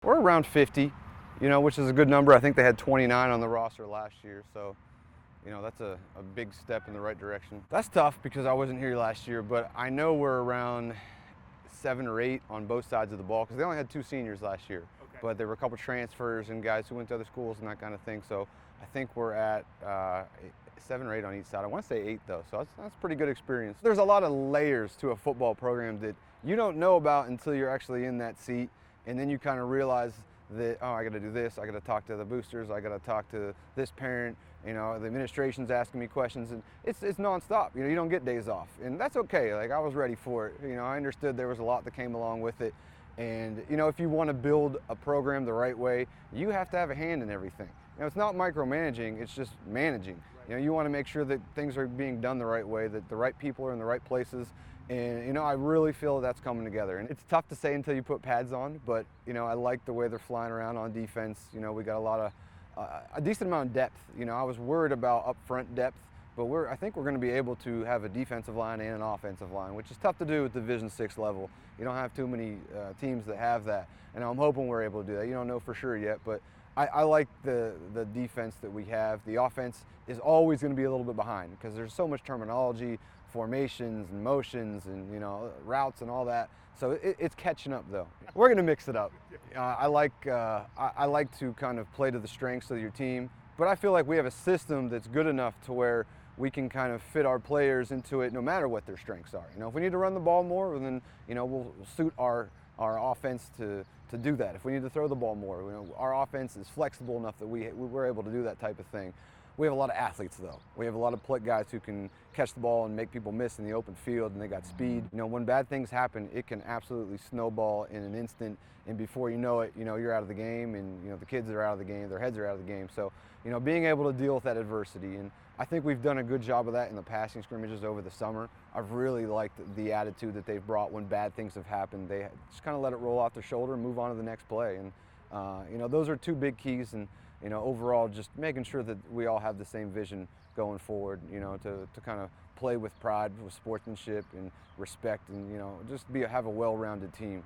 We're around 50, which is a good number. I think they had 29 on the roster last year, so that's a big step in the right direction. That's tough because I wasn't here last year, but I know we're around 7 or 8 on both sides of the ball because they only had 2 seniors last year. Okay. But there were a couple transfers and guys who went to other schools and that kind of thing. So I think we're at 7 or 8 on each side. I want to say 8 though, so that's pretty good experience. There's a lot of layers to a football program that you don't know about until you're actually in that seat, and then you kind of realize that, oh, I got to do this, I got to talk to the boosters, I got to talk to this parent, the administration's asking me questions, and it's nonstop. You don't get days off, and that's okay. Like, I was ready for it. I understood there was a lot that came along with it, and if you want to build a program the right way, you have to have a hand in everything. It's not micromanaging, it's just managing. You want to make sure that things are being done the right way, that the right people are in the right places. And, I really feel that's coming together. And it's tough to say until you put pads on, but, I like the way they're flying around on defense. We got a decent amount of depth. I was worried about up-front depth, but I think we're going to be able to have a defensive line and an offensive line, which is tough to do at Division VI level. You don't have too many teams that have that, and I'm hoping we're able to do that. You don't know for sure yet, but I like the defense that we have. The offense is always going to be a little bit behind because there's so much terminology, formations and motions and routes and all that. So it's catching up though. We're going to mix it up. I like to kind of play to the strengths of your team, but I feel like we have a system that's good enough to where we can kind of fit our players into it no matter what their strengths are. If we need to run the ball more, then we'll suit our offense to do that. If we need to throw the ball more, our offense is flexible enough that we're able to do that type of thing. We have a lot of athletes though. We have a lot of guys who can catch the ball and make people miss in the open field, and they got speed. When bad things happen, it can absolutely snowball in an instant, and before you know it, you're out of the game, and the kids are out of the game, their heads are out of the game. So, being able to deal with that adversity, and I think we've done a good job of that in the passing scrimmages over the summer. I've really liked the attitude that they've brought when bad things have happened. They just kind of let it roll off their shoulder and move on to the next play. And those are 2 big keys. And overall, just making sure that we all have the same vision going forward. To kind of play with pride, with sportsmanship and respect, and just have a well-rounded team.